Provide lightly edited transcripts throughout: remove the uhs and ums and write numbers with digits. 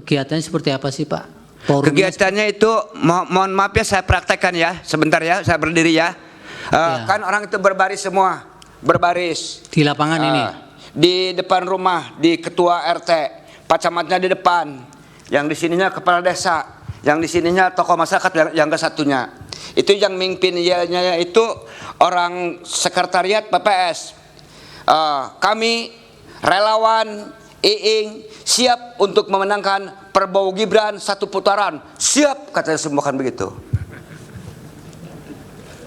kegiatannya seperti apa sih Pak? Forumnya Kegiatannya itu, mohon maaf ya saya praktekkan ya, sebentar ya, saya berdiri ya. Kan orang itu berbaris semua, berbaris. di lapangan ini? Di depan rumah, di ketua RT, Pak Camatnya di depan, yang di sininya kepala desa, yang di sininya tokoh masyarakat yang ke satunya. Itu yang mimpin yelnya itu orang sekretariat PPS. Kami relawan Iing siap untuk memenangkan Prabowo Gibran 1 putaran. Siap, katanya semua kan begitu.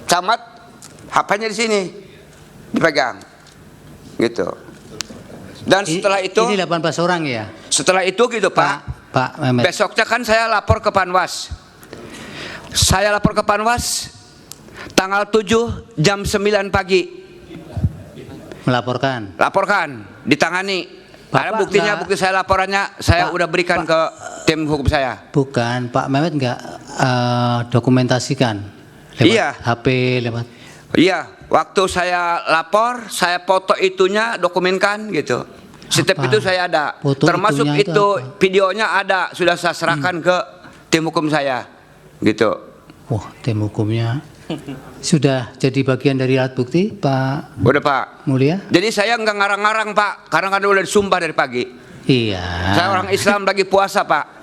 Camat HP-nya di sini dipegang, gitu. Dan setelah itu ini 18 orang ya? Setelah itu gitu Pak Mehmet. besoknya kan saya lapor ke Panwas. Saya lapor ke Panwas tanggal 7 jam 9 pagi. Laporkan, ditangani. Ada buktinya, bukti saya laporannya saya udah berikan ke tim hukum saya. Bukan, Pak Mehmet enggak dokumentasikan lewat HP, lewat. Iya, waktu saya lapor, saya foto itunya, dokumenkan gitu. Setiap itu saya ada. Foto termasuk itu videonya ada, sudah saya serahkan ke tim hukum saya. Gitu. Wah, tim hukumnya sudah jadi bagian dari alat bukti, Pak? Udah Pak. Mulia. Jadi saya nggak ngarang-ngarang Pak, karena kan udah disumpah dari pagi. Iya. Saya orang Islam lagi puasa Pak.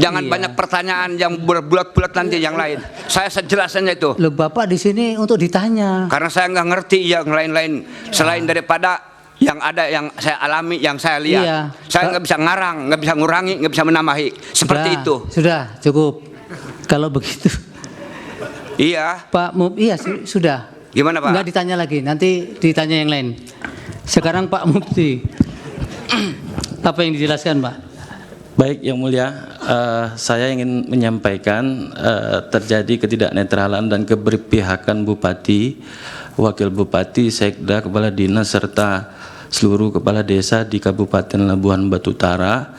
Jangan banyak pertanyaan yang berbulat-bulat nanti yang lain. Saya sejelasnya itu. Loh, Bapak di sini untuk ditanya. Karena saya nggak ngerti yang lain-lain selain daripada yang ada, yang saya alami, yang saya lihat. Iya. Saya nggak bisa ngarang, nggak bisa ngurangi, nggak bisa menambahi. Seperti itu. Sudah cukup. Kalau begitu. Iya. Pak iya sudah. Gimana Pak? Enggak ditanya lagi, nanti ditanya yang lain. Sekarang Pak Mufti. Apa yang dijelaskan Pak? Baik, Yang Mulia, saya ingin menyampaikan terjadi ketidaknetralan dan keberpihakan Bupati, Wakil Bupati, Sekda, Kepala Dinas, serta seluruh kepala desa di Kabupaten Labuhan Batu Utara,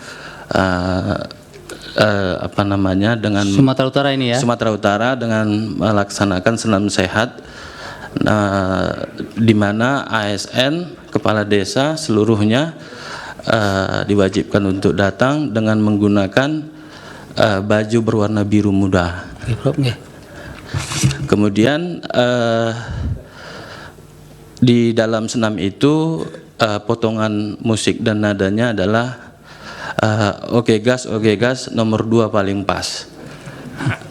dengan Sumatera Utara ini ya? Sumatera Utara dengan melaksanakan senam sehat, di mana ASN, kepala desa seluruhnya diwajibkan untuk datang dengan menggunakan baju berwarna biru muda. Kemudian di dalam senam itu potongan musik dan nadanya adalah Oke gas nomor 2 paling pas.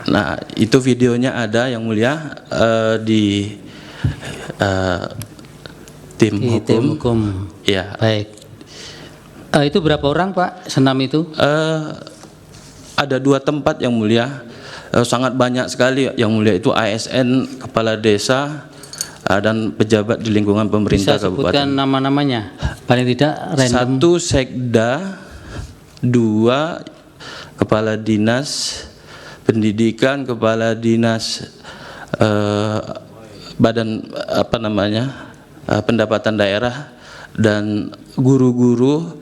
Nah, itu videonya ada Yang Mulia di tim hukum. Ya. Baik. Itu berapa orang Pak senam itu? Ada 2 tempat Yang Mulia, sangat banyak sekali Yang Mulia, itu ASN, kepala desa, dan pejabat di lingkungan pemerintah Bisa kabupaten. sebutkan nama-namanya, paling tidak random. 1 sekda, 2 kepala dinas pendidikan, kepala dinas badan pendapatan daerah, dan guru-guru,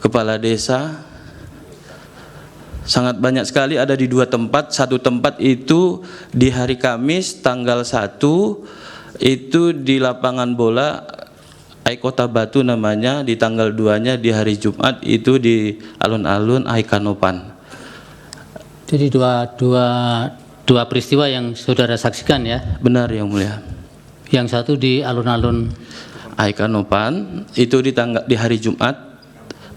kepala desa. Sangat banyak sekali, ada di 2 tempat. 1 tempat itu di hari Kamis tanggal 1 itu di lapangan bola Kota Batu namanya, di tanggal 2-nya di hari Jumat itu di alun-alun Aikanopan. Jadi dua peristiwa yang saudara saksikan ya? Benar Yang Mulia. Yang satu di alun-alun Aikanopan itu di hari Jumat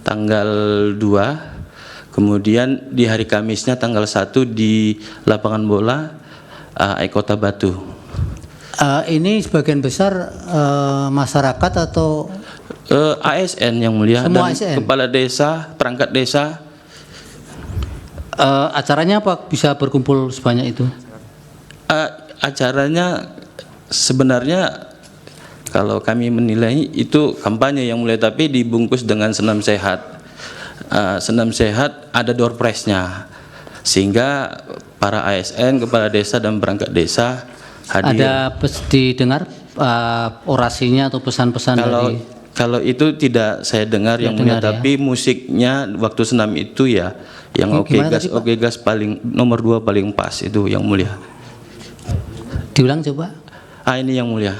tanggal 2, kemudian di hari Kamisnya tanggal 1 di lapangan bola Kota Batu. Ini sebagian besar masyarakat atau ASN Yang Mulia, semua dan ASN? Kepala desa, perangkat desa. Acaranya apa bisa berkumpul sebanyak itu? Acaranya sebenarnya kalau kami menilai itu kampanye Yang Mulia, tapi dibungkus dengan senam sehat. Senam sehat ada door prize-nya, sehingga para ASN, kepala desa dan perangkat desa hadir. Ada didengar orasinya atau pesan-pesan dari? Kalau itu tidak saya dengar Yang Mulia, tapi musiknya waktu senam itu ya yang oke gas paling nomor 2 paling pas itu Yang Mulia. Diulang coba. Ini Yang Mulia.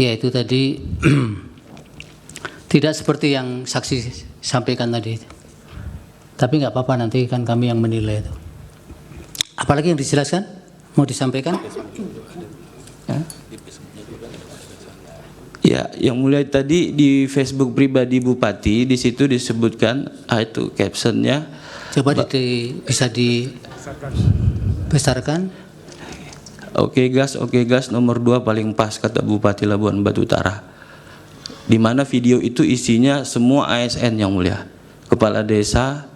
Ya itu tadi tidak seperti yang saksi sampaikan tadi. Tapi nggak apa-apa, nanti kan kami yang menilai itu. Apalagi yang dijelaskan? Mau disampaikan? Ya, yang mulai tadi di Facebook pribadi Bupati, di situ disebutkan, itu captionnya. Coba bisa dibesarkan. Oke gas nomor 2 paling pas, kata Bupati Labuan Batu Utara. Di mana video itu isinya semua ASN yang mulia, kepala desa,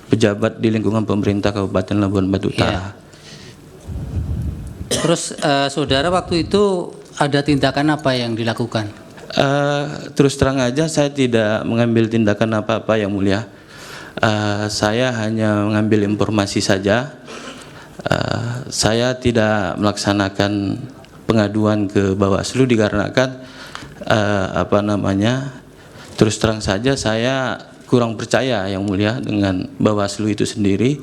pejabat di lingkungan pemerintah Kabupaten Labuan Batu Utara. Terus saudara waktu itu ada tindakan apa yang dilakukan? Terus terang aja saya tidak mengambil tindakan apa-apa yang mulia. Saya hanya mengambil informasi saja. Saya tidak melaksanakan pengaduan ke Bawaslu dikarenakan terus terang saja saya kurang percaya yang mulia dengan Bawaslu itu sendiri,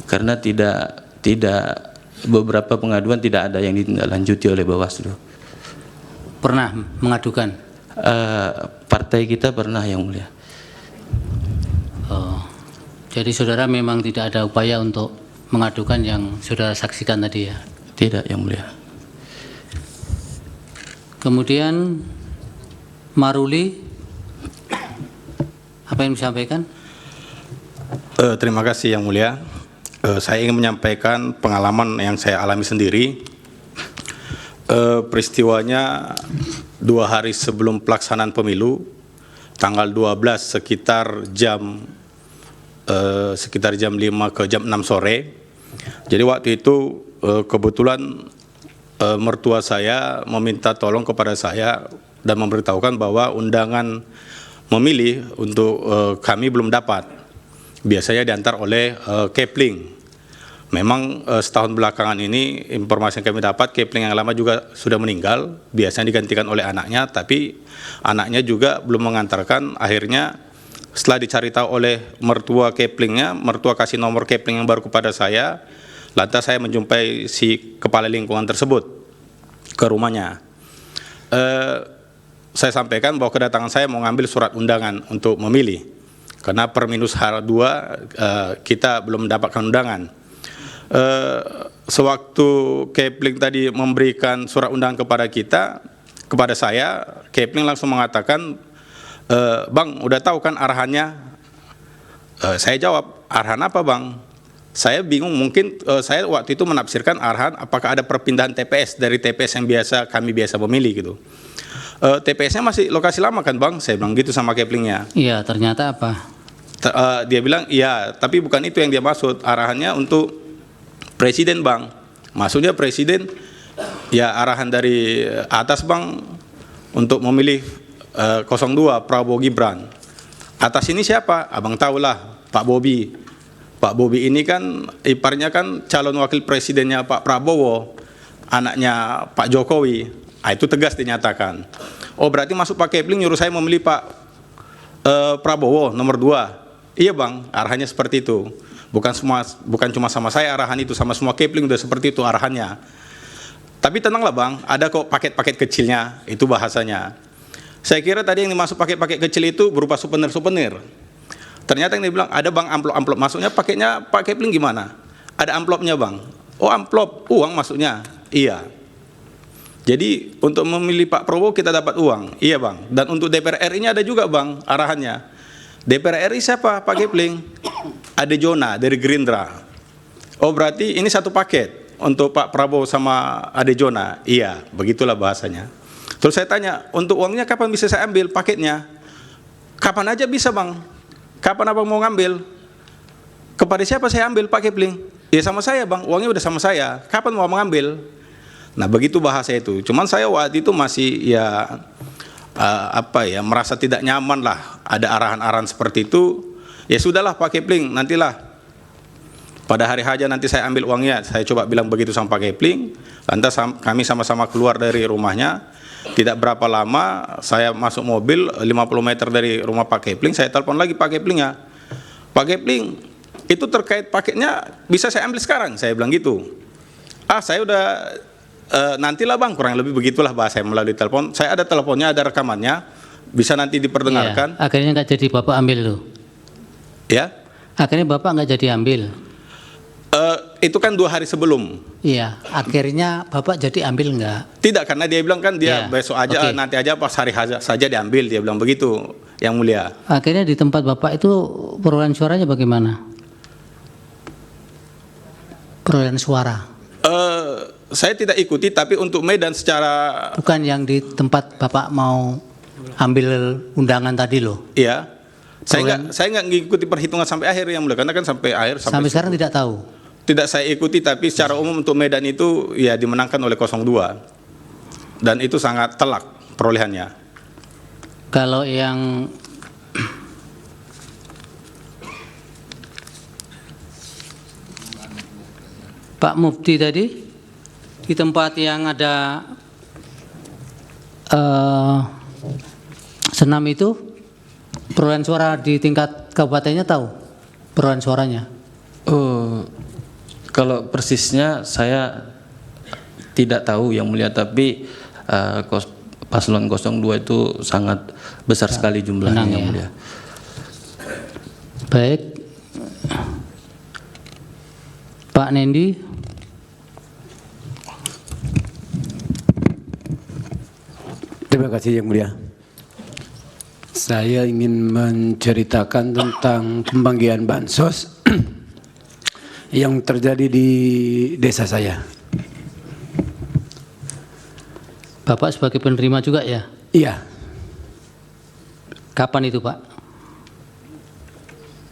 karena tidak beberapa pengaduan tidak ada yang ditindaklanjuti oleh Bawaslu. Pernah mengadukan? Partai kita pernah yang mulia. Oh, jadi saudara memang tidak ada upaya untuk mengadukan yang saudara saksikan tadi ya? Tidak yang mulia. Kemudian Maruli, apa yang disampaikan? Terima kasih yang mulia. Saya ingin menyampaikan pengalaman yang saya alami sendiri. Peristiwanya 2 hari sebelum pelaksanaan pemilu, tanggal 12 sekitar jam 5 ke jam 6 sore. Jadi waktu itu kebetulan mertua saya meminta tolong kepada saya dan memberitahukan bahwa undangan memilih untuk kami belum dapat. Biasanya diantar oleh Kepling. Memang setahun belakangan ini informasi yang kami dapat, Kepling yang lama juga sudah meninggal, biasanya digantikan oleh anaknya, tapi anaknya juga belum mengantarkan. Akhirnya setelah dicari tahu oleh mertua Keplingnya, mertua kasih nomor Kepling yang baru kepada saya, lantas saya menjumpai si kepala lingkungan tersebut ke rumahnya. Saya sampaikan bahwa kedatangan saya mau ngambil surat undangan untuk memilih, karena per minus H2 kita belum mendapatkan undangan. Sewaktu Kepling tadi memberikan surat undangan kepada saya, Kepling langsung mengatakan, Bang, udah tahu kan arahannya? Saya jawab, arahan apa Bang? Saya bingung, mungkin saya waktu itu menafsirkan arahan apakah ada perpindahan TPS dari TPS yang kami biasa memilih gitu. TPS-nya masih lokasi lama kan Bang? Saya bilang gitu sama Keplingnya. Iya, ternyata apa? Dia bilang, iya, tapi bukan itu yang dia maksud. Arahannya untuk Presiden Bang. Maksudnya Presiden, ya arahan dari atas Bang untuk memilih 02 Prabowo Gibran. Atas ini siapa? Abang tahulah, Pak Bobi. Pak Bobi ini kan iparnya kan calon wakil presidennya Pak Prabowo, anaknya Pak Jokowi. Itu tegas dinyatakan. Oh berarti masuk Pak Kepling nyuruh saya memilih Pak Prabowo nomor 2. Iya Bang, arahannya seperti itu. Bukan cuma sama saya arahan itu, sama semua Kepling udah seperti itu arahannya. Tapi tenanglah Bang, ada kok paket-paket kecilnya, itu bahasanya. Saya kira tadi yang dimaksud paket-paket kecil itu berupa souvenir-souvenir. Ternyata yang dibilang ada Bang amplop-amplop, maksudnya paketnya Pak Kepling gimana? Ada amplopnya Bang. Oh amplop, uang maksudnya? Iya. Jadi untuk memilih Pak Prabowo kita dapat uang, iya Bang. Dan untuk DPR RI-nya ada juga Bang arahannya. DPR RI siapa Pak Kepling? Ade Jona dari Gerindra. Oh berarti ini satu paket untuk Pak Prabowo sama Ade Jona. Iya, begitulah bahasanya. Terus saya tanya, untuk uangnya kapan bisa saya ambil paketnya? Kapan aja bisa Bang. Kapan abang mau ngambil? Kepada siapa saya ambil Pak Kepling? Ya sama saya Bang, uangnya udah sama saya. Kapan mau mengambil? Nah begitu bahasa itu. Cuman saya waktu itu masih merasa tidak nyaman lah. Ada arahan-arahan seperti itu. Ya sudahlah Pak Kepling, nantilah pada hari H nanti saya ambil uangnya. Saya coba bilang begitu sama Pak Kepling. Lantas kami sama-sama keluar dari rumahnya. Tidak berapa lama saya masuk mobil 50 meter dari rumah Pak Kepling. Saya telepon lagi Pak Keplingnya. Pak Kepling, itu terkait paketnya bisa saya ambil sekarang? Saya bilang gitu. Saya udah nantilah Bang, kurang lebih begitulah bahasa melalui telepon. Saya ada teleponnya, ada rekamannya, bisa nanti diperdengarkan. Iya, akhirnya nggak jadi Bapak ambil tuh. Ya, Akhirnya Bapak nggak jadi ambil. itu kan 2 hari sebelum. Iya, akhirnya Bapak jadi ambil nggak? Tidak, karena dia bilang kan dia Iya, besok aja, oke. nanti aja pas hari saja diambil, dia bilang begitu, Yang Mulia. Akhirnya di tempat Bapak itu perolehan suaranya bagaimana? Perolehan suara. Saya tidak ikuti, tapi untuk Medan secara Bukan yang di tempat Bapak mau ambil undangan tadi loh. iya, saya nggak ngikuti perhitungan sampai akhir Yang Mulia, karena kan sampai akhir Sampai sekarang tidak tahu. tidak saya ikuti, tapi secara umum untuk Medan itu ya dimenangkan oleh 02 dan itu sangat telak perolehannya. Kalau yang Pak Mufti tadi di tempat yang ada senam itu perolehan suara di tingkat kabupatennya tahu perolehan suaranya? Oh, kalau persisnya saya tidak tahu Yang Mulia, tapi paslon 02 itu sangat besar sekali jumlahnya menang Yang ya. Mulia. Baik, Pak Nendi. Terima kasih Yang Mulia. Saya ingin menceritakan tentang pembagian bansos yang terjadi di desa saya. Bapak sebagai penerima juga ya? Iya, Kapan itu Pak?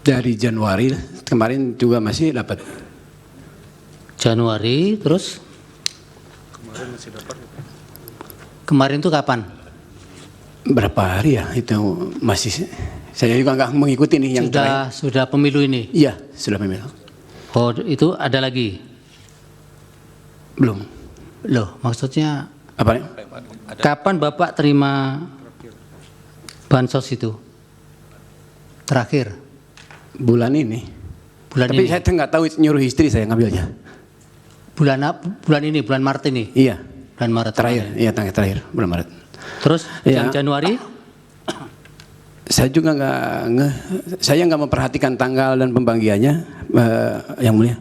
dari Januari kemarin juga masih dapat. Januari, terus? Kemarin itu kapan? Berapa hari ya itu masih saya juga nggak mengikuti nih yang terakhir. Sudah pemilu ini? Iya, sudah memang. Oh, itu ada lagi? Belum. Loh, maksudnya Apa nih? kapan Bapak terima bansos itu? Terakhir? Bulan ini. Bulan Tapi ini? saya nggak tahu nyuruh istri saya ngambilnya. Bulan ini, bulan Maret ini? Iya, Bulan Maret terakhir. Iya, terakhir bulan Maret. Terus Ya. yang Januari? Saya juga saya nggak memperhatikan tanggal dan pembagiannya, Yang Mulia.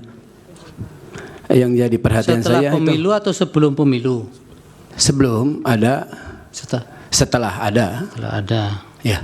Yang jadi perhatian Setelah saya pemilu itu atau sebelum pemilu? sebelum ada, Setelah setelah ada, ada. ya.